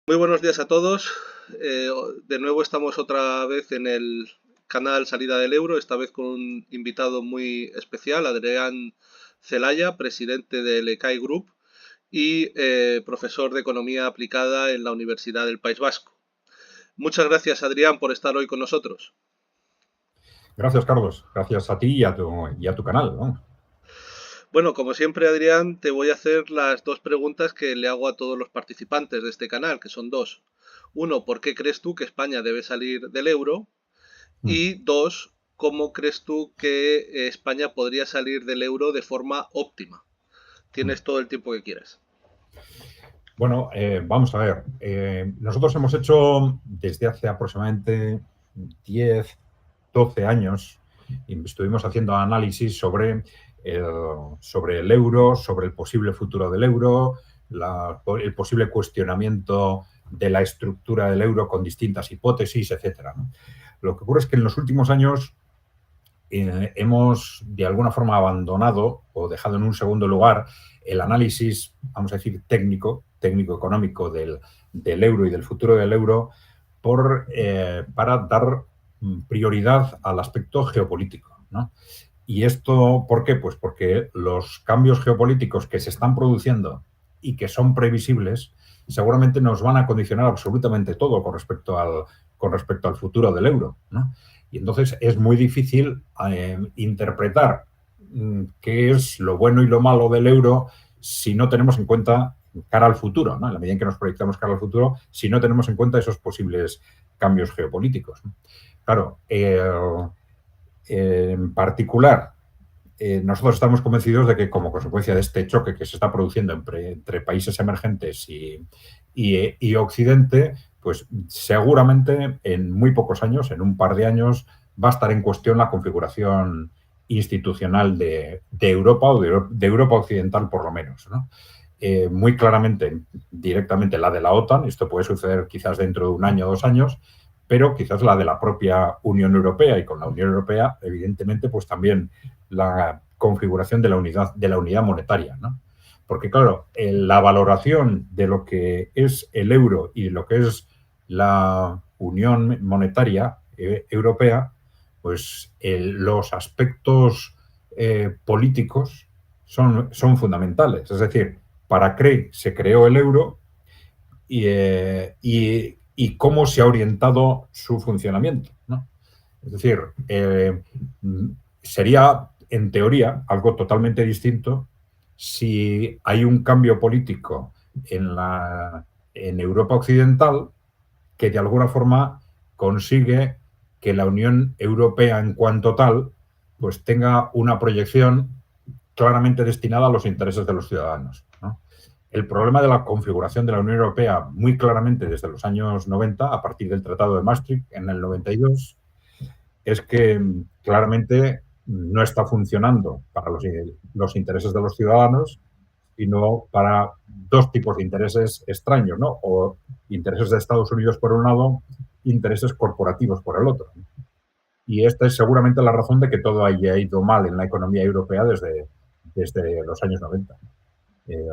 Muy buenos días a todos. De nuevo estamos otra vez en el canal Salida del Euro, esta vez con un invitado muy especial, Adrián Celaya, presidente del ECAI Group y profesor de Economía Aplicada en la Universidad del País Vasco. Muchas gracias, Adrián, por estar hoy con nosotros. Gracias, Carlos. Gracias a ti y a tu canal, ¿no? Bueno, como siempre, Adrián, te voy a hacer las dos preguntas que le hago a todos los participantes de este canal, que son dos. Uno, ¿por qué crees tú que España debe salir del euro? Mm. Y dos, ¿cómo crees tú que España podría salir del euro de forma óptima? Mm. Tienes todo el tiempo que quieras. Bueno, vamos a ver. Nosotros hemos hecho desde hace aproximadamente 10, 12 años, y estuvimos haciendo análisis sobre el euro, sobre el posible futuro del euro, el posible cuestionamiento de la estructura del euro con distintas hipótesis, etcétera, ¿no? Lo que ocurre es que en los últimos años hemos de alguna forma abandonado o dejado en un segundo lugar el análisis, vamos a decir, técnico-económico del euro y del futuro del euro para dar prioridad al aspecto geopolítico, ¿no? ¿Y esto por qué? Pues porque los cambios geopolíticos que se están produciendo y que son previsibles seguramente nos van a condicionar absolutamente todo con respecto al futuro del euro, ¿no? Y entonces es muy difícil interpretar qué es lo bueno y lo malo del euro si no tenemos en cuenta cara al futuro, ¿no? En la medida en que nos proyectamos cara al futuro, si no tenemos en cuenta esos posibles cambios geopolíticos, ¿no? Claro, en particular, nosotros estamos convencidos de que como consecuencia de este choque que se está produciendo entre países emergentes y Occidente, pues seguramente en muy pocos años, en un par de años, va a estar en cuestión la configuración institucional de Europa o de Europa occidental por lo menos, ¿no? Muy claramente, directamente la de la OTAN, esto puede suceder quizás dentro de un año o 2 años, pero quizás la de la propia Unión Europea, y con la Unión Europea, evidentemente, pues también la configuración de la unidad monetaria, ¿no? Porque, claro, la valoración de lo que es el euro y de lo que es la Unión Monetaria Europea, pues los aspectos políticos son fundamentales. Es decir, para qué se creó el euro y cómo se ha orientado su funcionamiento, ¿no? Es decir, sería, en teoría, algo totalmente distinto si hay un cambio político en Europa Occidental que de alguna forma consigue que la Unión Europea en cuanto tal pues tenga una proyección claramente destinada a los intereses de los ciudadanos, ¿no? El problema de la configuración de la Unión Europea, muy claramente desde los años 90, a partir del Tratado de Maastricht en el 92, es que claramente no está funcionando para los intereses de los ciudadanos, sino para dos tipos de intereses extraños, ¿no? O intereses de Estados Unidos por un lado, intereses corporativos por el otro. Y esta es seguramente la razón de que todo haya ido mal en la economía europea desde los años 90. Eh,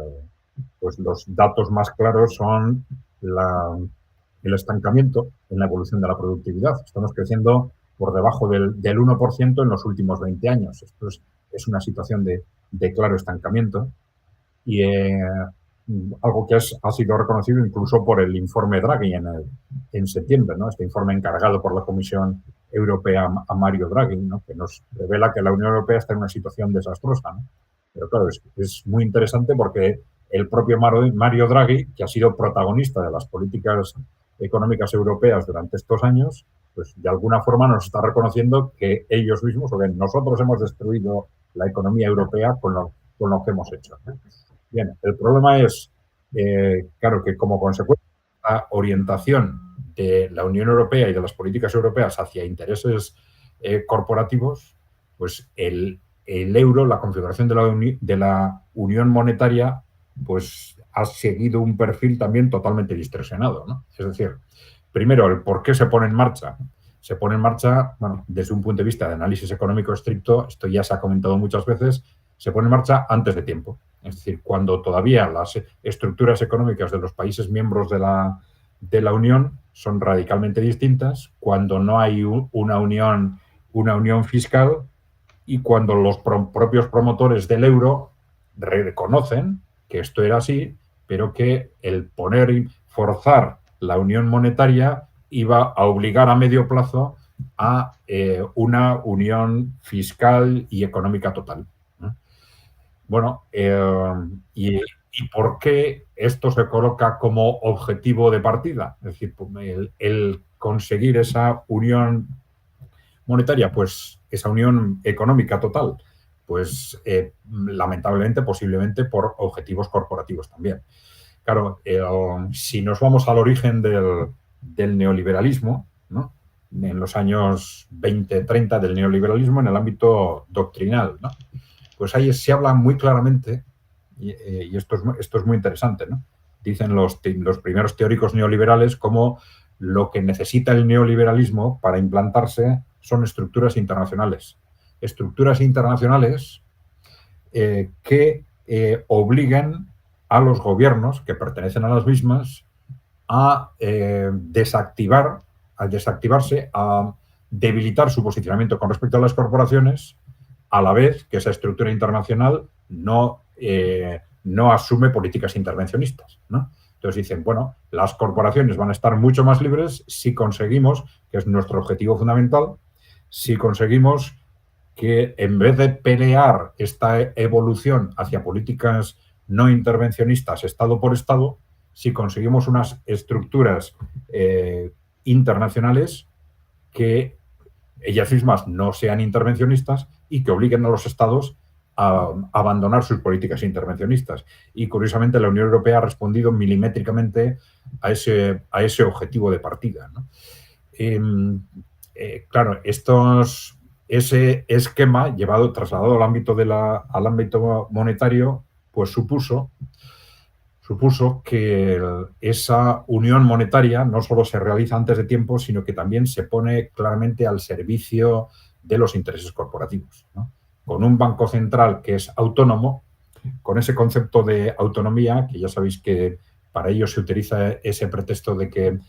pues los datos más claros son el estancamiento en la evolución de la productividad. Estamos creciendo por debajo del 1% en los últimos 20 años. Esto es una situación de claro estancamiento y algo que ha sido reconocido incluso por el informe Draghi en septiembre, ¿no? Este informe encargado por la Comisión Europea a Mario Draghi, ¿no? Que nos revela que la Unión Europea está en una situación desastrosa, ¿no? Pero claro, es muy interesante porque el propio Mario Draghi, que ha sido protagonista de las políticas económicas europeas durante estos años, pues de alguna forma nos está reconociendo que ellos mismos, o bien nosotros hemos destruido la economía europea con lo que hemos hecho, ¿no? Bien, el problema es, claro, que como consecuencia de la orientación de la Unión Europea y de las políticas europeas hacia intereses corporativos, pues el euro, la configuración de la unión monetaria, pues ha seguido un perfil también totalmente distorsionado, ¿no? Es decir, primero, el por qué se pone en marcha. Se pone en marcha, bueno, desde un punto de vista de análisis económico estricto, esto ya se ha comentado muchas veces, se pone en marcha antes de tiempo. Es decir, cuando todavía las estructuras económicas de los países miembros de la Unión son radicalmente distintas cuando no hay una unión fiscal y cuando los propios promotores del euro reconocen que esto era así, pero que el poner y forzar la unión monetaria iba a obligar a medio plazo a una unión fiscal y económica total. Bueno, ¿y por qué esto se coloca como objetivo de partida? Es decir, el conseguir esa unión monetaria, pues esa unión económica total, pues lamentablemente, posiblemente por objetivos corporativos también. Claro, si nos vamos al origen del neoliberalismo, ¿no? En los años 20-30 del neoliberalismo en el ámbito doctrinal, ¿no? Pues ahí se habla muy claramente, y esto es muy interesante, ¿no? Dicen los primeros teóricos neoliberales como lo que necesita el neoliberalismo para implantarse son estructuras internacionales. Estructuras internacionales que obliguen a los gobiernos que pertenecen a las mismas a desactivarse, a debilitar su posicionamiento con respecto a las corporaciones, a la vez que esa estructura internacional no asume políticas intervencionistas, ¿no? Entonces dicen, bueno, las corporaciones van a estar mucho más libres si conseguimos, que es nuestro objetivo fundamental, si conseguimos que en vez de pelear esta evolución hacia políticas no intervencionistas Estado por Estado, si conseguimos unas estructuras internacionales que ellas mismas no sean intervencionistas y que obliguen a los Estados a abandonar sus políticas intervencionistas. Y curiosamente la Unión Europea ha respondido milimétricamente a ese objetivo de partida, ¿no? Claro, ese esquema trasladado al ámbito monetario, pues supuso que esa unión monetaria no solo se realiza antes de tiempo, sino que también se pone claramente al servicio de los intereses corporativos, ¿no? Con un banco central que es autónomo, con ese concepto de autonomía, que ya sabéis que para ello se utiliza ese pretexto de que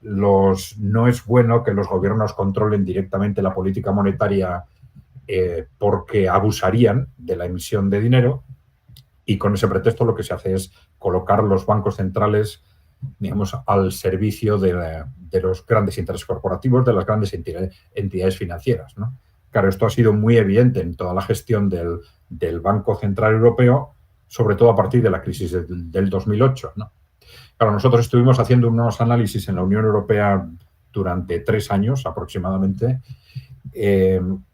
no es bueno que los gobiernos controlen directamente la política monetaria porque abusarían de la emisión de dinero, y con ese pretexto lo que se hace es colocar los bancos centrales, digamos, al servicio de los grandes intereses corporativos, de las grandes entidades financieras, ¿no? Claro, esto ha sido muy evidente en toda la gestión del Banco Central Europeo, sobre todo a partir de la crisis del 2008, ¿no? Claro, nosotros estuvimos haciendo unos análisis en la Unión Europea durante 3 años aproximadamente.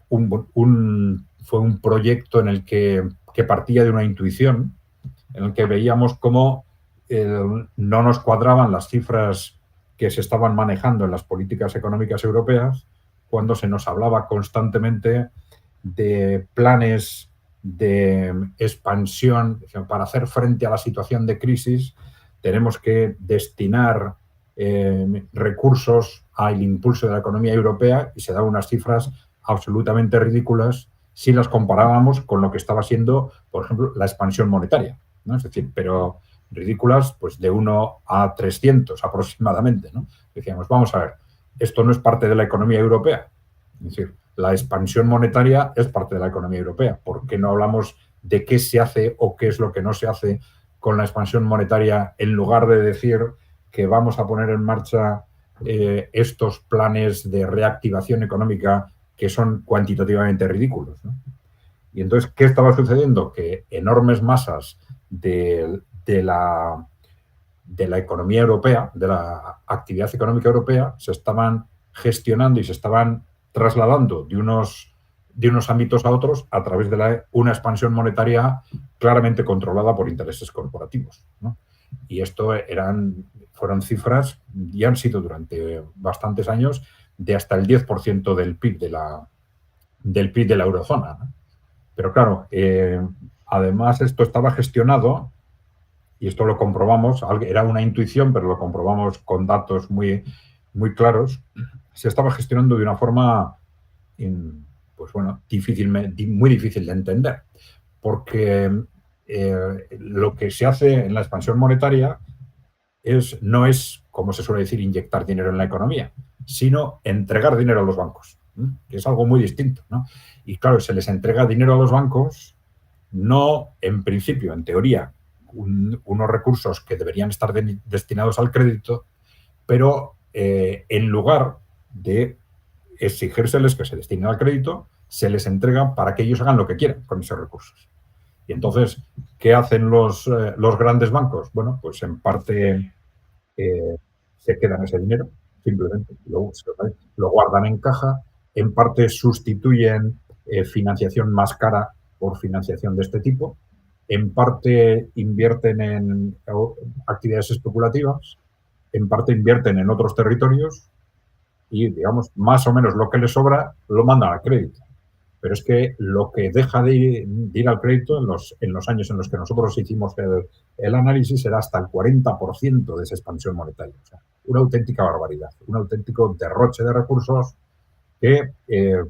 Fue un proyecto en el que partía de una intuición, en el que veíamos cómo no nos cuadraban las cifras que se estaban manejando en las políticas económicas europeas, cuando se nos hablaba constantemente de planes de expansión para hacer frente a la situación de crisis. Tenemos que destinar recursos al impulso de la economía europea, y se daban unas cifras absolutamente ridículas si las comparábamos con lo que estaba siendo, por ejemplo, la expansión monetaria, ¿no? Es decir, pero ridículas pues de 1 a 300 aproximadamente, ¿no? Decíamos, vamos a ver, esto no es parte de la economía europea. Es decir, la expansión monetaria es parte de la economía europea. ¿Por qué no hablamos de qué se hace o qué es lo que no se hace con la expansión monetaria, en lugar de decir que vamos a poner en marcha estos planes de reactivación económica que son cuantitativamente ridículos, ¿no? Y entonces, ¿qué estaba sucediendo? Que enormes masas de la economía europea, de la actividad económica europea, se estaban gestionando y se estaban trasladando de unos ámbitos a otros a través de una expansión monetaria claramente controlada por intereses corporativos, ¿no? Y esto fueron cifras, y han sido durante bastantes años, de hasta el 10% del PIB de la eurozona, ¿no? Pero claro, además esto estaba gestionado, y esto lo comprobamos, era una intuición, pero lo comprobamos con datos muy, muy claros, se estaba gestionando de una forma, pues bueno, muy difícil de entender, porque lo que se hace en la expansión monetaria no es como se suele decir, inyectar dinero en la economía, sino entregar dinero a los bancos, que es algo muy distinto, ¿no? Y claro, se les entrega dinero a los bancos, no en principio, en teoría, unos recursos que deberían estar destinados al crédito, pero en lugar de exigírseles que se destinen al crédito, se les entrega para que ellos hagan lo que quieran con esos recursos. Y entonces, ¿qué hacen los grandes bancos? Bueno, pues en parte se quedan ese dinero, simplemente, lo guardan en caja, en parte sustituyen financiación más cara por financiación de este tipo, en parte invierten en actividades especulativas, en parte invierten en otros territorios y, digamos, más o menos lo que les sobra lo mandan al crédito. Pero es que lo que deja de ir al crédito en los años en los que nosotros hicimos el análisis era hasta el 40% de esa expansión monetaria. O sea, una auténtica barbaridad, un auténtico derroche de recursos que,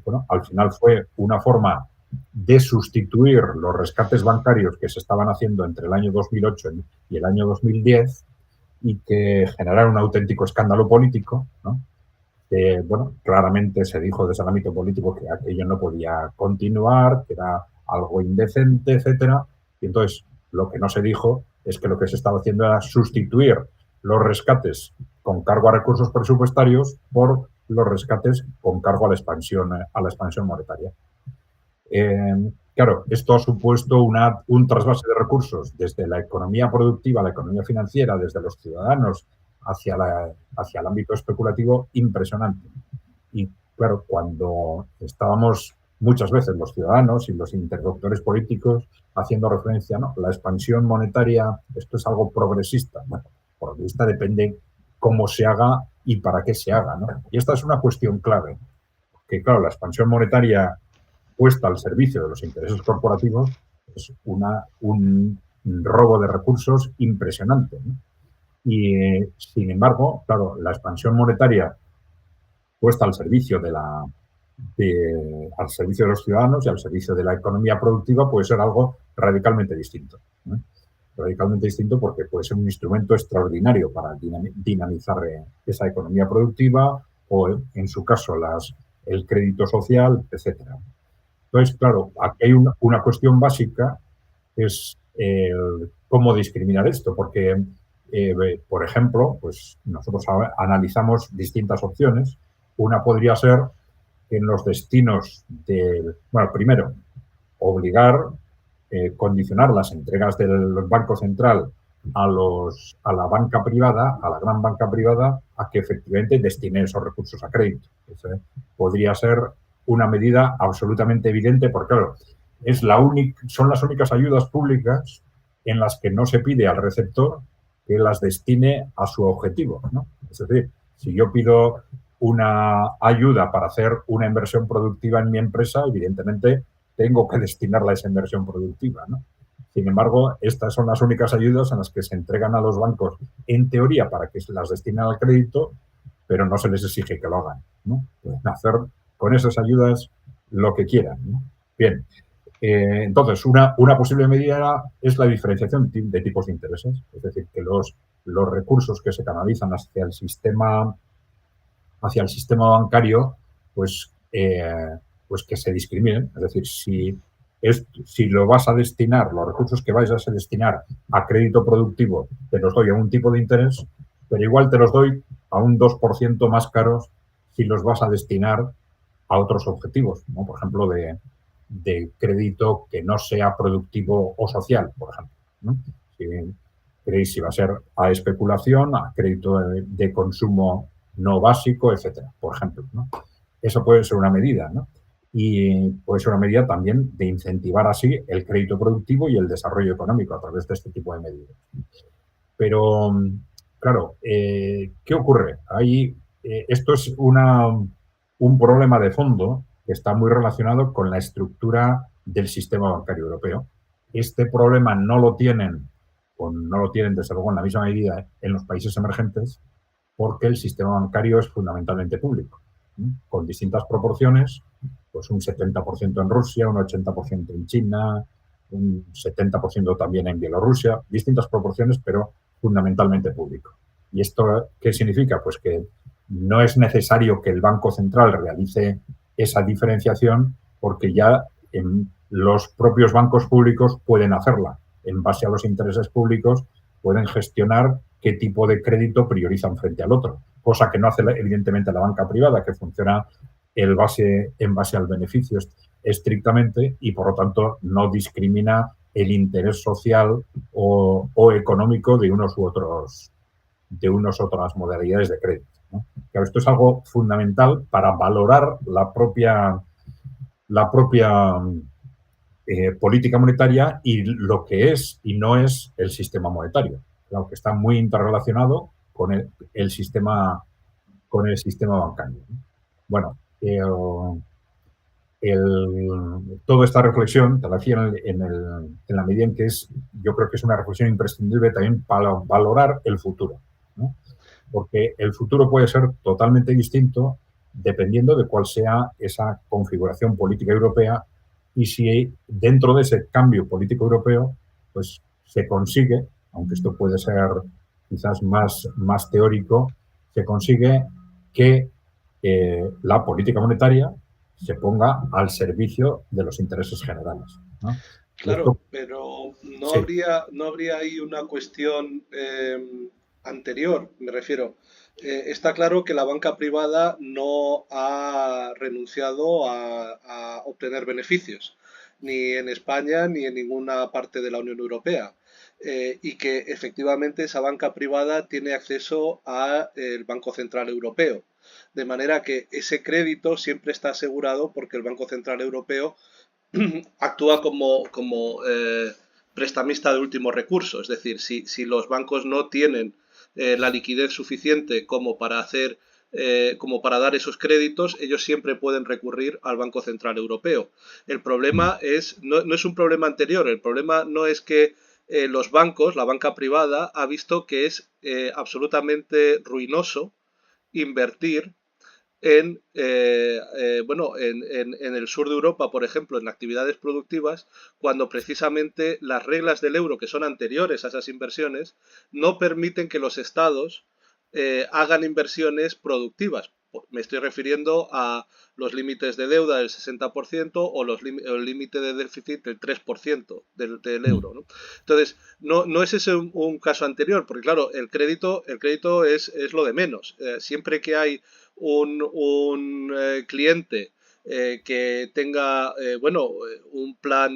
bueno, al final fue una forma de sustituir los rescates bancarios que se estaban haciendo entre el año 2008 y el año 2010 y que generaron un auténtico escándalo político, ¿no? Bueno, claramente se dijo desde el ámbito político que aquello no podía continuar, que era algo indecente, etcétera. Y entonces lo que no se dijo es que lo que se estaba haciendo era sustituir los rescates con cargo a recursos presupuestarios por los rescates con cargo a la expansión monetaria. Claro, esto ha supuesto un trasvase de recursos desde la economía productiva, la economía financiera, desde los ciudadanos hacia el ámbito especulativo impresionante. Y claro, cuando estábamos muchas veces los ciudadanos y los interlocutores políticos haciendo referencia, ¿no? La expansión monetaria, esto es algo progresista. Bueno, progresista depende cómo se haga y para qué se haga, ¿no? Y esta es una cuestión clave, que claro, la expansión monetaria puesta al servicio de los intereses corporativos es un robo de recursos impresionante, ¿no? Y, sin embargo, claro, la expansión monetaria puesta al servicio al servicio de los ciudadanos y al servicio de la economía productiva puede ser algo radicalmente distinto, ¿no? Radicalmente distinto porque puede ser un instrumento extraordinario para dinamizar esa economía productiva o, en su caso, el crédito social, etcétera. Entonces, claro, aquí hay una cuestión básica, que es cómo discriminar esto, porque, por ejemplo, pues nosotros analizamos distintas opciones. Una podría ser que en los destinos bueno, primero, obligar, condicionar las entregas del Banco Central a la banca privada, a la gran banca privada, a que efectivamente destine esos recursos a crédito. Eso, podría ser una medida absolutamente evidente, porque claro, son las únicas ayudas públicas en las que no se pide al receptor que las destine a su objetivo, ¿no? Es decir, si yo pido una ayuda para hacer una inversión productiva en mi empresa, evidentemente tengo que destinarla a esa inversión productiva, ¿no? Sin embargo, estas son las únicas ayudas en las que se entregan a los bancos, en teoría, para que se las destinen al crédito, pero no se les exige que lo hagan, ¿no? Pueden hacer con esas ayudas lo que quieran, ¿no? Bien, entonces, una posible medida es la diferenciación de tipos de intereses, es decir, que los recursos que se canalizan hacia el sistema bancario, pues que se discriminen. Es decir, si lo vas a destinar, los recursos que vais a destinar a crédito productivo, te los doy a un tipo de interés, pero igual te los doy a un 2% más caros si los vas a destinar a otros objetivos, ¿no? Por ejemplo, de crédito que no sea productivo o social, por ejemplo, ¿no? Si va a ser a especulación, a crédito de consumo no básico, etcétera, por ejemplo, ¿no? Eso puede ser una medida, ¿no? Y puede ser una medida también de incentivar así el crédito productivo y el desarrollo económico a través de este tipo de medidas. Pero, claro, ¿qué ocurre? Esto es un problema de fondo que está muy relacionado con la estructura del sistema bancario europeo. Este problema no lo tienen desde luego en la misma medida en los países emergentes, porque el sistema bancario es fundamentalmente público, ¿sí? Con distintas proporciones, pues un 70% en Rusia, un 80% en China, un 70% también en Bielorrusia, distintas proporciones, pero fundamentalmente público. ¿Y esto qué significa? Pues que no es necesario que el Banco Central realice esa diferenciación porque ya los propios bancos públicos pueden hacerla. En base a los intereses públicos pueden gestionar qué tipo de crédito priorizan frente al otro, cosa que no hace evidentemente la banca privada, que funciona en base al beneficio estrictamente y por lo tanto no discrimina el interés social o económico de unas otras modalidades de crédito, ¿no? Claro, esto es algo fundamental para valorar la propia política monetaria y lo que es y no es el sistema monetario. Claro, que está muy interrelacionado con el sistema bancario, ¿no? Bueno, toda esta reflexión te la hacía en la medida en que yo creo que es una reflexión imprescindible también para valorar el futuro, ¿no? Porque el futuro puede ser totalmente distinto dependiendo de cuál sea esa configuración política europea y si dentro de ese cambio político europeo pues se consigue, aunque esto puede ser quizás más teórico, se consigue que la política monetaria se ponga al servicio de los intereses generales, ¿no? Y Claro, esto, pero sí, no habría ahí una cuestión anterior, me refiero. Está claro que la banca privada no ha renunciado a obtener beneficios, ni en España ni en ninguna parte de la Unión Europea. Y que efectivamente esa banca privada tiene acceso al Banco Central Europeo. De manera que ese crédito siempre está asegurado porque el Banco Central Europeo actúa como prestamista de último recurso. Es decir, si los bancos no tienen la liquidez suficiente como para dar esos créditos, ellos siempre pueden recurrir al Banco Central Europeo. El problema no es un problema anterior, el problema no es que los bancos, la banca privada, ha visto que es absolutamente ruinoso invertir en el sur de Europa, por ejemplo, en actividades productivas, cuando precisamente las reglas del euro, que son anteriores a esas inversiones, no permiten que los estados hagan inversiones productivas. Me estoy refiriendo a los límites de deuda del 60% o el límite de déficit del 3% del euro, ¿no? Entonces, no es ese un caso anterior, porque claro, el crédito es lo de menos. Siempre que hay un cliente que tenga un plan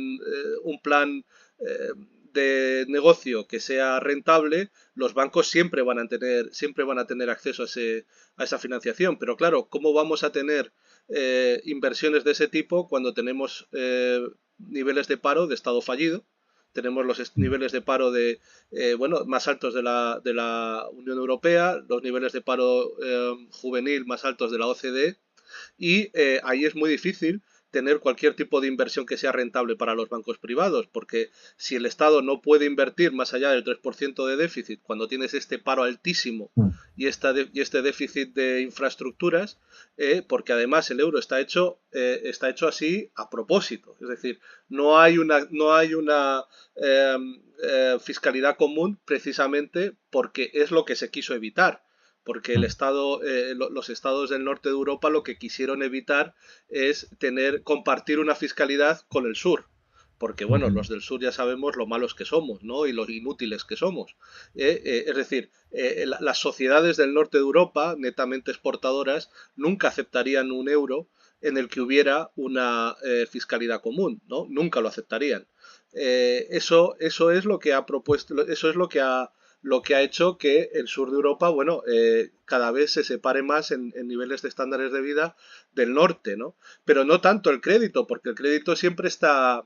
eh, de negocio que sea rentable, los bancos siempre van a tener acceso a esa financiación. Pero claro, ¿cómo vamos a tener inversiones de ese tipo cuando tenemos niveles de paro de estado fallido? Tenemos los niveles de paro más altos de la Unión Europea, los niveles de paro juvenil más altos de la OCDE, y ahí es muy difícil tener cualquier tipo de inversión que sea rentable para los bancos privados, porque si el Estado no puede invertir más allá del 3% de déficit cuando tienes este paro altísimo y este déficit de infraestructuras, porque además el euro está hecho así a propósito, es decir, no hay una fiscalidad común precisamente porque es lo que se quiso evitar, porque los estados del norte de Europa lo que quisieron evitar es compartir una fiscalidad con el sur. Porque, bueno, los del sur ya sabemos lo malos que somos, ¿no? Y los inútiles que somos. Es decir, las sociedades del norte de Europa, netamente exportadoras, nunca aceptarían un euro en el que hubiera una fiscalidad común, ¿no? Nunca lo aceptarían. Eso es lo que ha propuesto, eso es lo que ha hecho que el sur de Europa, bueno, cada vez se separe más en niveles de estándares de vida del norte, ¿no? Pero no tanto el crédito, porque el crédito siempre está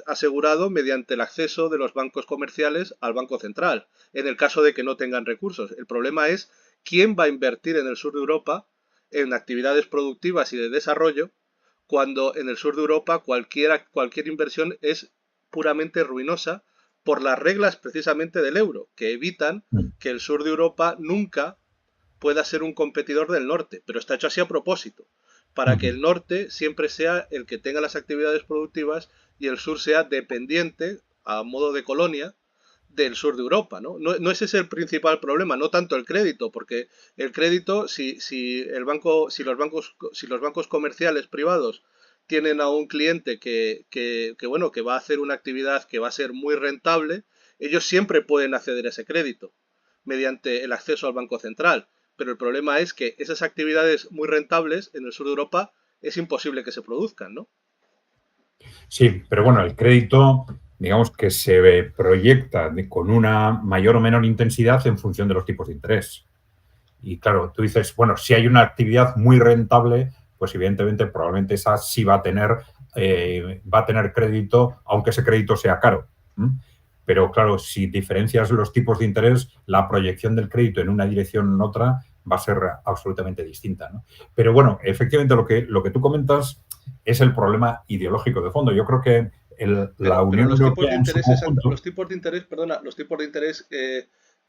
asegurado mediante el acceso de los bancos comerciales al Banco Central, en el caso de que no tengan recursos. El problema es quién va a invertir en el sur de Europa en actividades productivas y de desarrollo, cuando en el sur de Europa cualquier inversión es puramente ruinosa por las reglas precisamente del euro, que evitan que el sur de Europa nunca pueda ser un competidor del norte, pero está hecho así a propósito, para que el norte siempre sea el que tenga las actividades productivas y el sur sea dependiente, a modo de colonia, del sur de Europa, ¿no? No ese es el principal problema, no tanto el crédito, porque el crédito, si los bancos comerciales privados tienen a un cliente bueno, que va a hacer una actividad que va a ser muy rentable, ellos siempre pueden acceder a ese crédito mediante el acceso al Banco Central. Pero el problema es que esas actividades muy rentables en el sur de Europa es imposible que se produzcan, ¿no? Sí, pero bueno, el crédito, digamos que se proyecta con una mayor o menor intensidad en función de los tipos de interés. Y claro, tú dices, bueno, si hay una actividad muy rentable, pues evidentemente probablemente esa sí va a tener crédito, aunque ese crédito sea caro. Pero claro, si diferencias los tipos de interés, la proyección del crédito en una dirección o en otra va a ser absolutamente distinta, ¿no? Pero bueno, efectivamente lo que tú comentas es el problema ideológico de fondo. Yo creo que la Pero Unión los tipos Europea de en su interés, conjunto. los tipos de interés, perdona, los tipos de interés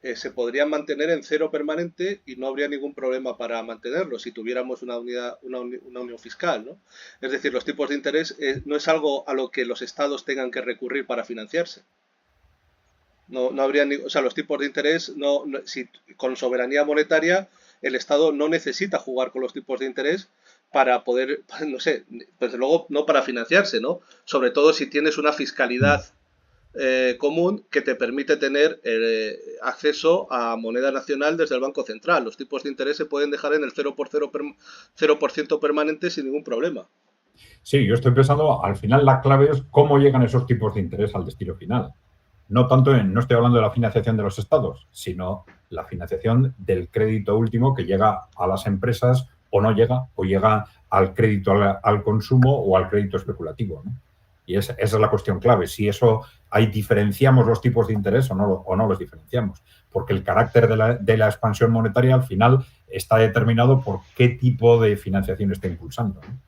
se podrían mantener en cero permanente y no habría ningún problema para mantenerlos si tuviéramos una unión fiscal, ¿no? Es decir, los tipos de interés no es algo a lo que los estados tengan que recurrir para financiarse. No habría o sea, los tipos de interés, si con soberanía monetaria, el Estado no necesita jugar con los tipos de interés para poder, no sé, desde luego no para financiarse, ¿no? Sobre todo si tienes una fiscalidad común que te permite tener acceso a moneda nacional desde el Banco Central. Los tipos de interés se pueden dejar en el 0% permanente sin ningún problema. Sí, yo estoy pensando, al final la clave es cómo llegan esos tipos de interés al destino final. No estoy hablando de la financiación de los estados, sino la financiación del crédito último que llega a las empresas o llega al crédito al consumo o al crédito especulativo, ¿no? Y esa es la cuestión clave, si eso ahí diferenciamos los tipos de interés o no los diferenciamos, porque el carácter de la expansión monetaria al final está determinado por qué tipo de financiación está impulsando, ¿no?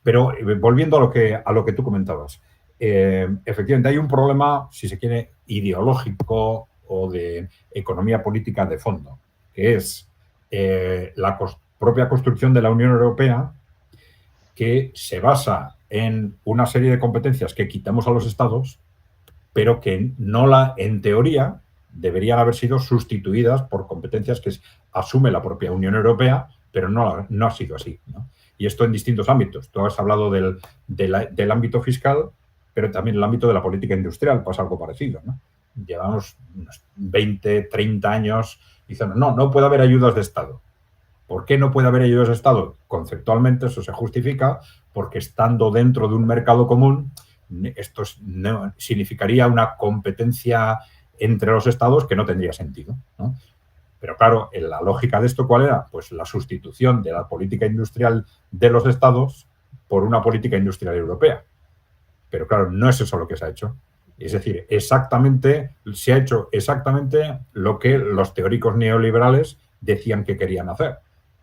Pero volviendo a lo que tú comentabas, efectivamente hay un problema, si se quiere, ideológico o de economía política de fondo, que es la propia construcción de la Unión Europea, que se basa en una serie de competencias que quitamos a los estados, pero que en teoría, deberían haber sido sustituidas por competencias que asume la propia Unión Europea, pero no ha sido así, ¿no? Y esto en distintos ámbitos. Tú has hablado del ámbito fiscal, pero también el ámbito de la política industrial pasa algo parecido, ¿no? Llevamos unos 20, 30 años diciendo, no puede haber ayudas de Estado. ¿Por qué no puede haber ayudas de Estado? Conceptualmente eso se justifica porque estando dentro de un mercado común, esto significaría una competencia entre los estados que no tendría sentido, ¿no? Pero claro, la lógica de esto, ¿cuál era? Pues la sustitución de la política industrial de los estados por una política industrial europea. Pero claro, no es eso lo que se ha hecho. Es decir, se ha hecho exactamente lo que los teóricos neoliberales decían que querían hacer.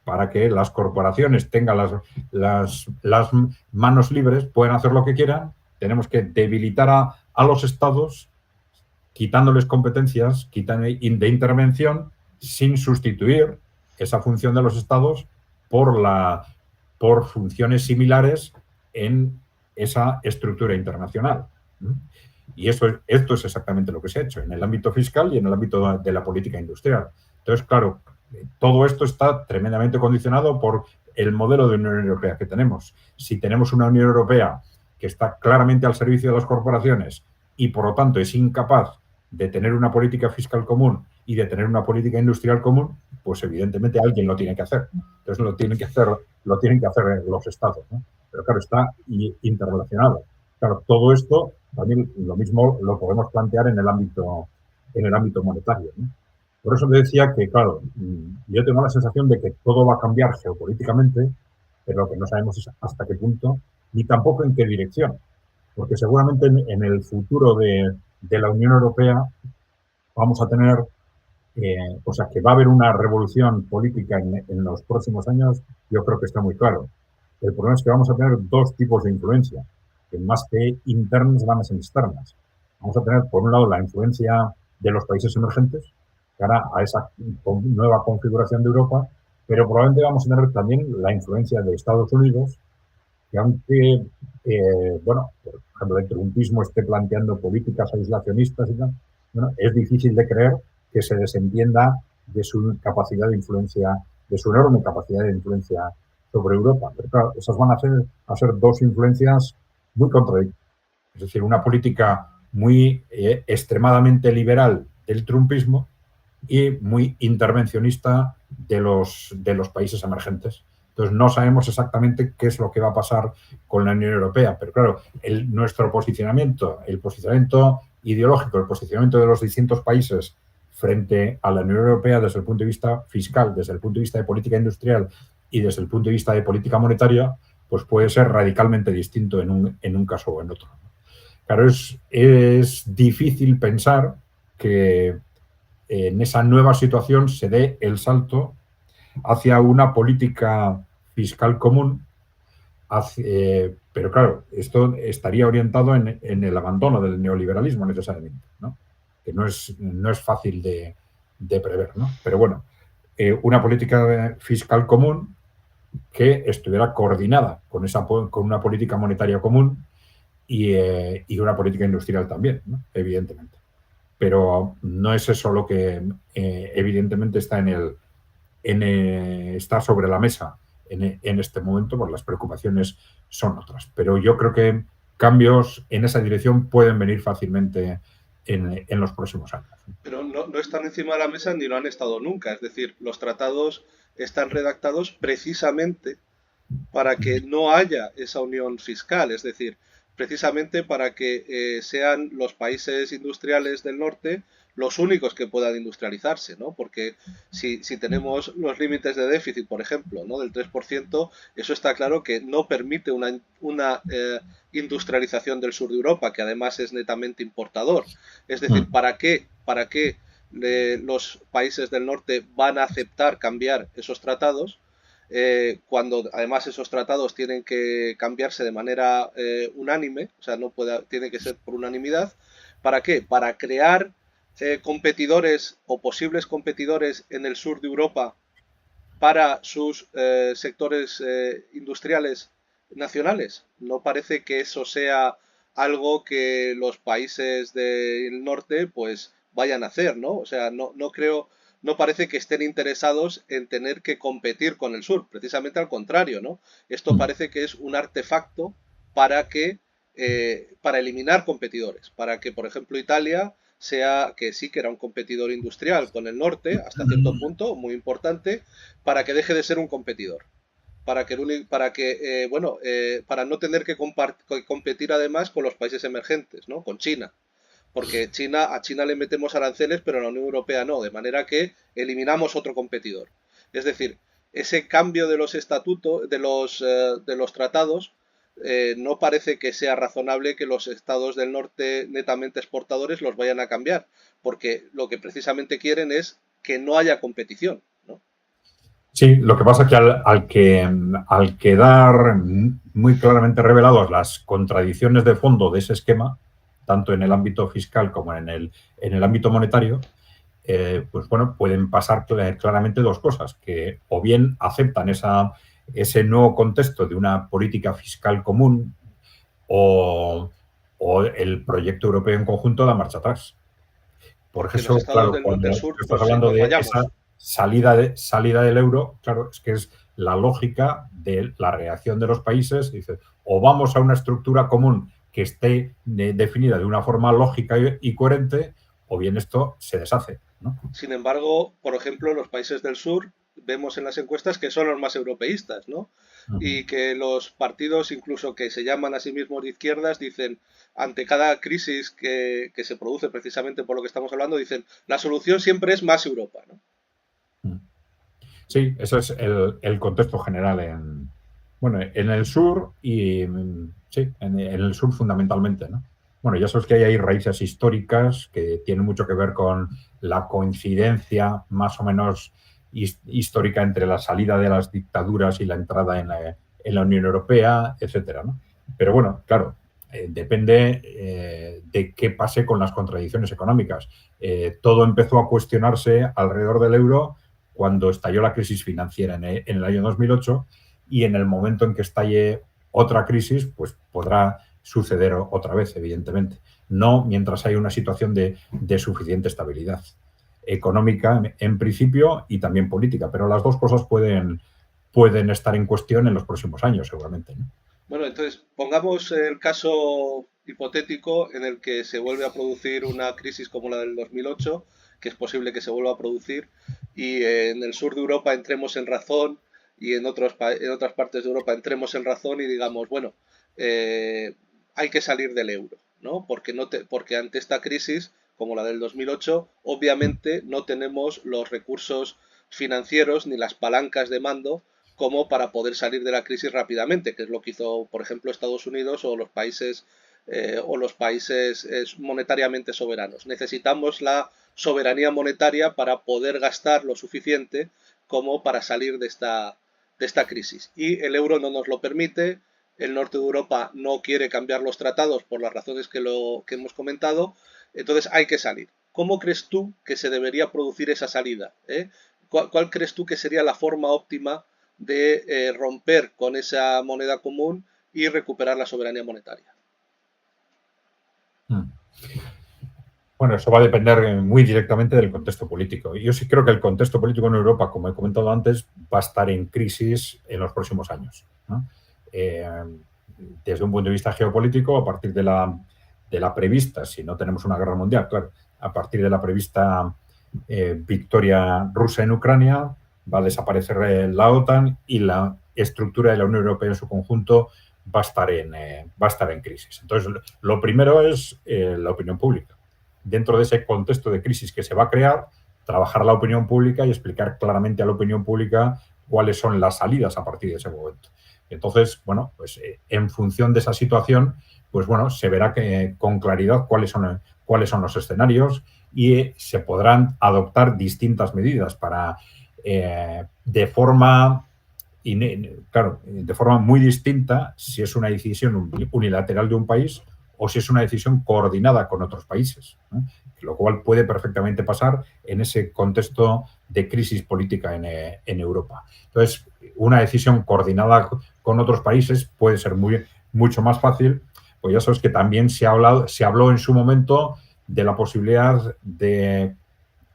Para que las corporaciones tengan las manos libres, pueden hacer lo que quieran, tenemos que debilitar a los estados, quitándoles competencias de intervención, sin sustituir esa función de los estados por funciones similares en esa estructura internacional. Y esto es exactamente lo que se ha hecho en el ámbito fiscal y en el ámbito de la política industrial. Entonces, claro, todo esto está tremendamente condicionado por el modelo de Unión Europea que tenemos. Si tenemos una Unión Europea que está claramente al servicio de las corporaciones y, por lo tanto, es incapaz de tener una política fiscal común y de tener una política industrial común, pues evidentemente alguien lo tiene que hacer. Entonces lo tienen que hacer los estados, ¿no? Pero claro, está interrelacionado. Claro, todo esto también lo mismo lo podemos plantear en el ámbito monetario, ¿no? Por eso le decía que, claro, yo tengo la sensación de que todo va a cambiar geopolíticamente, pero lo que no sabemos es hasta qué punto, ni tampoco en qué dirección. Porque seguramente en el futuro de la Unión Europea vamos a tener, o sea, que va a haber una revolución política en los próximos años, yo creo que está muy claro. El problema es que vamos a tener dos tipos de influencia, que más que internas van a ser externas. Vamos a tener, por un lado, la influencia de los países emergentes, cara a esa nueva configuración de Europa, pero probablemente vamos a tener también la influencia de Estados Unidos, que aunque, bueno, por ejemplo, el trumpismo esté planteando políticas aislacionistas y tal, bueno, es difícil de creer que se desentienda de su capacidad de influencia, de su enorme capacidad de influencia sobre Europa. Pero claro, esas van a ser dos influencias muy contradictorias. Es decir, una política muy extremadamente liberal del trumpismo y muy intervencionista de los países emergentes. Entonces, no sabemos exactamente qué es lo que va a pasar con la Unión Europea, pero claro, nuestro posicionamiento, el posicionamiento ideológico, el posicionamiento de los distintos países frente a la Unión Europea desde el punto de vista fiscal, desde el punto de vista de política industrial y desde el punto de vista de política monetaria, pues puede ser radicalmente distinto en un caso o en otro. Claro, es difícil pensar que en esa nueva situación se dé el salto hacia una política fiscal común, pero claro, esto estaría orientado en el abandono del neoliberalismo necesariamente, ¿no? Que no es fácil de prever, ¿no? Pero bueno, una política fiscal común que estuviera coordinada con una política monetaria común y una política industrial también, ¿no? Evidentemente. Pero no es eso lo que evidentemente está sobre la mesa en este momento, porque las preocupaciones son otras. Pero yo creo que cambios en esa dirección pueden venir fácilmente en los próximos años. Pero no están encima de la mesa ni lo han estado nunca. Es decir, los tratados están redactados precisamente para que no haya esa unión fiscal, es decir, precisamente para que sean los países industriales del norte los únicos que puedan industrializarse, ¿no? Porque si tenemos los límites de déficit, por ejemplo, ¿no? Del 3%, eso está claro que no permite una industrialización del sur de Europa, que además es netamente importador. Es decir, ¿para qué los países del norte van a aceptar cambiar esos tratados? Cuando además esos tratados tienen que cambiarse de manera unánime, o sea, tiene que ser por unanimidad. ¿Para qué? Para crear competidores o posibles competidores en el sur de Europa para sus sectores industriales nacionales. No parece que eso sea algo que los países del norte pues vayan a hacer, ¿no? O sea, no creo, no parece que estén interesados en tener que competir con el sur, precisamente al contrario, ¿no? Esto parece que es un artefacto para para eliminar competidores, para que, por ejemplo, Italia sea que sí que era un competidor industrial con el norte, hasta cierto punto, muy importante, para que deje de ser un competidor. Para no tener que competir además con los países emergentes, ¿no? Con China. Porque a China le metemos aranceles, pero a la Unión Europea no, de manera que eliminamos otro competidor. Es decir, ese cambio de los estatutos, de los tratados, no parece que sea razonable que los estados del norte netamente exportadores los vayan a cambiar, porque lo que precisamente quieren es que no haya competición, ¿no? Sí, lo que pasa es que al quedar muy claramente revelados las contradicciones de fondo de ese esquema, tanto en el ámbito fiscal como en el ámbito monetario, pues bueno, pueden pasar claramente dos cosas, que o bien aceptan ese nuevo contexto de una política fiscal común o el proyecto europeo en conjunto da marcha atrás. Por Porque los eso, estados claro, del cuando sur estás hablando nos de esa vayamos. salida del euro, claro, es que es la lógica de la reacción de los países. Dice, o vamos a una estructura común que esté definida de una forma lógica y coherente, o bien esto se deshace, ¿no? Sin embargo, por ejemplo, los países del sur vemos en las encuestas que son los más europeístas, ¿no? Uh-huh. Y que los partidos, incluso que se llaman a sí mismos de izquierdas, dicen, ante cada crisis que se produce precisamente por lo que estamos hablando, dicen, la solución siempre es más Europa, ¿no? Sí, ese es el contexto general en el sur y sí, en el sur fundamentalmente, ¿no? Bueno, ya sabes que hay raíces históricas que tienen mucho que ver con la coincidencia más o menos histórica entre la salida de las dictaduras y la entrada en la Unión Europea, etcétera, ¿no? Pero bueno, claro, depende de qué pase con las contradicciones económicas. Todo empezó a cuestionarse alrededor del euro cuando estalló la crisis financiera en el año 2008 y en el momento en que estalle otra crisis, pues podrá suceder otra vez, evidentemente. no mientras haya una situación de suficiente estabilidad económica, en principio, y también política. Pero las dos cosas pueden estar en cuestión en los próximos años, seguramente, ¿no? Bueno, entonces, pongamos el caso hipotético en el que se vuelve a producir una crisis como la del 2008, que es posible que se vuelva a producir, y en el sur de Europa entremos en razón y en otras partes de Europa entremos en razón y digamos, bueno, eh, hay que salir del euro, ¿no? Porque ante esta crisis, como la del 2008, obviamente no tenemos los recursos financieros ni las palancas de mando como para poder salir de la crisis rápidamente, que es lo que hizo, por ejemplo, Estados Unidos o los países monetariamente soberanos. Necesitamos la soberanía monetaria para poder gastar lo suficiente como para salir de esta crisis. Y el euro no nos lo permite, el norte de Europa no quiere cambiar los tratados por las razones que hemos comentado, entonces hay que salir. ¿Cómo crees tú que se debería producir esa salida? ¿Cuál crees tú que sería la forma óptima de romper con esa moneda común y recuperar la soberanía monetaria? Mm. Bueno, eso va a depender muy directamente del contexto político. Yo sí creo que el contexto político en Europa, como he comentado antes, va a estar en crisis en los próximos años, ¿no? Eh, Desde un punto de vista geopolítico, a partir de la prevista, si no tenemos una guerra mundial, claro, a partir de la prevista victoria rusa en Ucrania, va a desaparecer la OTAN y la estructura de la Unión Europea en su conjunto va a estar en crisis. Entonces, lo primero es la opinión pública. Dentro de ese contexto de crisis que se va a crear, trabajar la opinión pública y explicar claramente a la opinión pública cuáles son las salidas a partir de ese momento. Entonces, bueno, pues en función de esa situación, pues bueno, se verá con claridad cuáles son los escenarios y se podrán adoptar distintas medidas para, de forma, claro, de forma muy distinta, si es una decisión unilateral de un país o si es una decisión coordinada con otros países, ¿no? Lo cual puede perfectamente pasar en ese contexto de crisis política en Europa. Entonces, una decisión coordinada con otros países puede ser mucho más fácil, pues ya sabes que también se habló en su momento de la posibilidad de,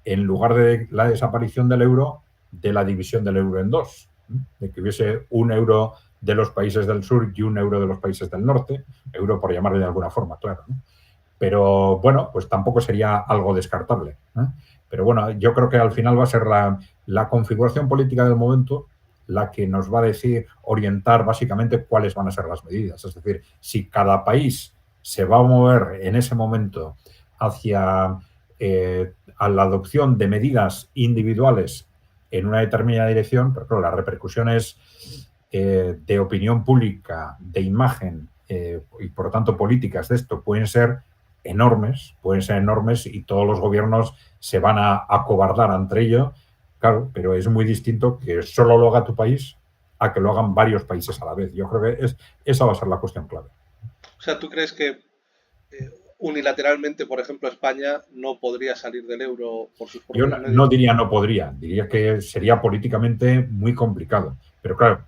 en lugar de la desaparición del euro, de la división del euro en dos, ¿no? De que hubiese un euro de los países del sur y un euro de los países del norte, euro por llamarle de alguna forma, claro, ¿no? Pero bueno, pues tampoco sería algo descartable, ¿no? Pero bueno, yo creo que al final va a ser la configuración política del momento la que nos va a decir, orientar básicamente cuáles van a ser las medidas. Es decir, si cada país se va a mover en ese momento hacia a la adopción de medidas individuales en una determinada dirección, pero claro, las repercusiones de opinión pública, de imagen y por lo tanto políticas de esto pueden ser enormes y todos los gobiernos se van a acobardar ante ello, claro, pero es muy distinto que solo lo haga tu país a que lo hagan varios países a la vez. Yo creo que esa va a ser la cuestión clave. O sea, ¿tú crees que unilateralmente, por ejemplo, España no podría salir del euro por sus Yo propios no medios? diría no podría, diría que sería políticamente muy complicado. Pero claro,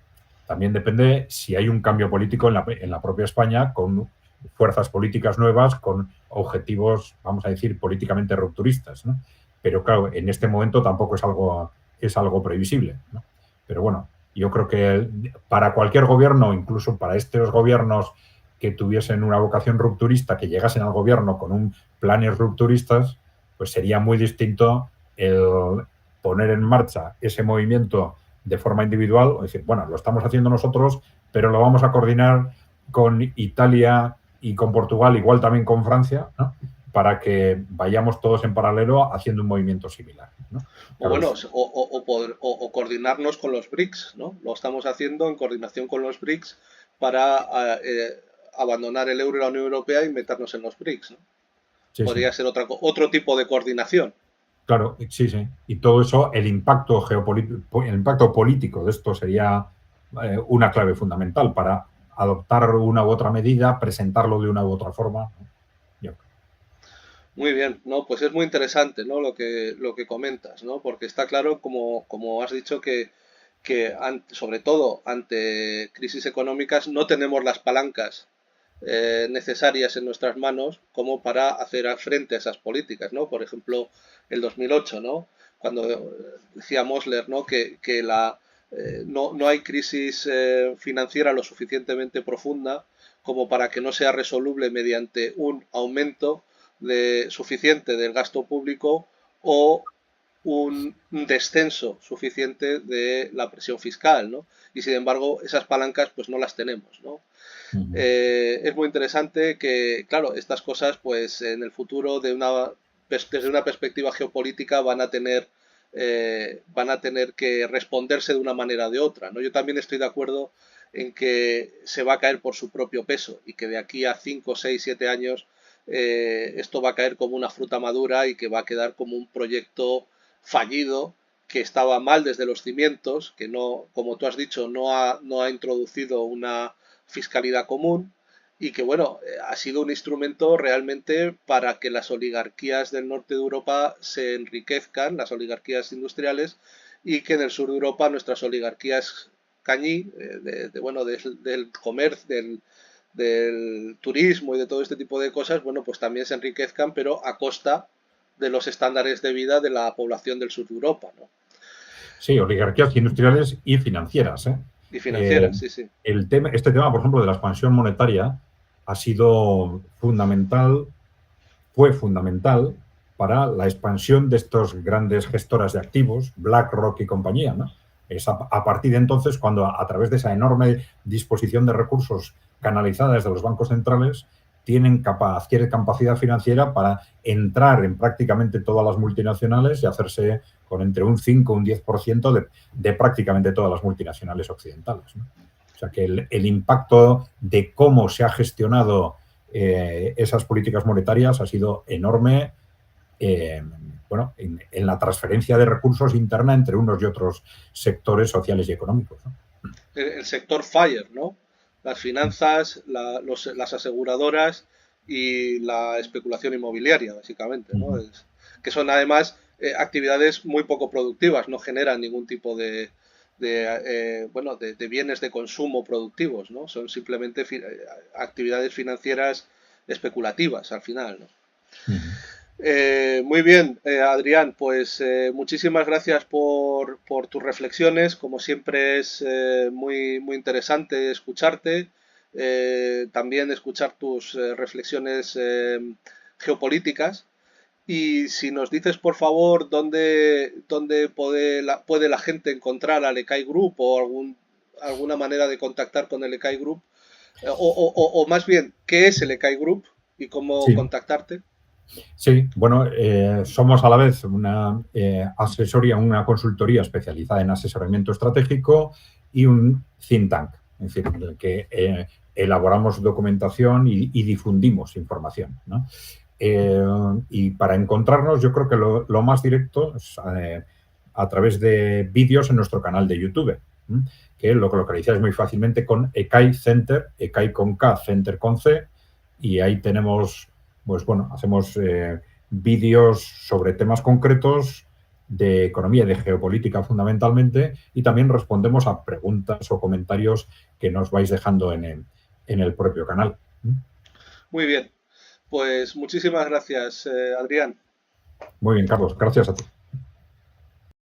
también depende si hay un cambio político en la propia España con fuerzas políticas nuevas, con objetivos, vamos a decir, políticamente rupturistas, ¿no? Pero claro, en este momento tampoco es algo previsible, ¿no? Pero bueno, yo creo que para cualquier gobierno, incluso para estos gobiernos que tuviesen una vocación rupturista, que llegasen al gobierno con un planes rupturistas, pues sería muy distinto el poner en marcha ese movimiento de forma individual, o decir, bueno, lo estamos haciendo nosotros, pero lo vamos a coordinar con Italia y con Portugal, igual también con Francia, ¿no? Para que vayamos todos en paralelo haciendo un movimiento similar, ¿no? O Claro, bueno, o coordinarnos con los BRICS, ¿no? Lo estamos haciendo en coordinación con los BRICS para abandonar el euro y la Unión Europea y meternos en los BRICS, ¿no? sí, sí. Podría ser otro tipo de coordinación. Claro, sí, sí. Y todo eso, el impacto geopolítico, el impacto político de esto sería una clave fundamental para adoptar una u otra medida, presentarlo de una u otra forma. Yo- Muy bien, no, pues es muy interesante, ¿no? Lo que comentas, ¿no? Porque está claro, como has dicho, que sobre todo ante crisis económicas no tenemos las palancas necesarias en nuestras manos como para hacer frente a esas políticas, ¿no? Por ejemplo, el 2008, ¿no? Cuando decía Mosler, ¿no? que no hay crisis financiera lo suficientemente profunda como para que no sea resoluble mediante un aumento suficiente del gasto público o un descenso suficiente de la presión fiscal, ¿no? Y sin embargo, esas palancas pues no las tenemos, ¿no? Es muy interesante que, claro, estas cosas, pues en el futuro, desde una perspectiva geopolítica, van a tener que responderse de una manera o de otra, ¿no? Yo también estoy de acuerdo en que se va a caer por su propio peso y que de aquí a 5, 6, 7 años esto va a caer como una fruta madura y que va a quedar como un proyecto fallido que estaba mal desde los cimientos, que no, como tú has dicho, no ha introducido una fiscalidad común y que, bueno, ha sido un instrumento realmente para que las oligarquías del norte de Europa se enriquezcan, las oligarquías industriales, y que en el sur de Europa nuestras oligarquías cañí, del comercio, del turismo y de todo este tipo de cosas, bueno, pues también se enriquezcan, pero a costa de los estándares de vida de la población del sur de Europa, ¿no? Sí, oligarquías industriales y financieras, ¿eh? Y financieras, sí, sí. Este tema, por ejemplo, de la expansión monetaria ha sido fundamental, fue fundamental para la expansión de estos grandes gestoras de activos, BlackRock y compañía, ¿no? Es a partir de entonces cuando, a través de esa enorme disposición de recursos canalizada desde los bancos centrales, adquieren capacidad financiera para entrar en prácticamente todas las multinacionales y hacerse con entre un 5 y un 10% de prácticamente todas las multinacionales occidentales, ¿no? O sea que el impacto de cómo se ha gestionado esas políticas monetarias ha sido enorme, en la transferencia de recursos interna entre unos y otros sectores sociales y económicos, ¿no? El sector FIRE, ¿no? Las finanzas, las aseguradoras y la especulación inmobiliaria, básicamente, ¿no? Que son además actividades muy poco productivas, no generan ningún tipo de bienes de consumo productivos, ¿no? Son simplemente actividades financieras especulativas al final, ¿no? Muy bien, Adrián, pues muchísimas gracias por tus reflexiones. Como siempre es muy interesante escucharte, también escuchar tus reflexiones geopolíticas. Y si nos dices, por favor, dónde puede la gente encontrar al ECAI Group o alguna manera de contactar con el ECAI Group, o más bien, ¿qué es el ECAI Group y cómo Sí. contactarte? Sí, bueno, somos a la vez una asesoría, una consultoría especializada en asesoramiento estratégico y un think tank, es decir, en el que elaboramos documentación y difundimos información, ¿no? Y para encontrarnos, yo creo que lo más directo es a través de vídeos en nuestro canal de YouTube, que lo localizáis muy fácilmente con ECAI Center, ECAI con K, Center con C, y ahí tenemos, pues bueno, hacemos vídeos sobre temas concretos de economía y de geopolítica fundamentalmente, y también respondemos a preguntas o comentarios que nos vais dejando en el propio canal. Muy bien. Pues muchísimas gracias, Adrián. Muy bien, Carlos. Gracias a ti.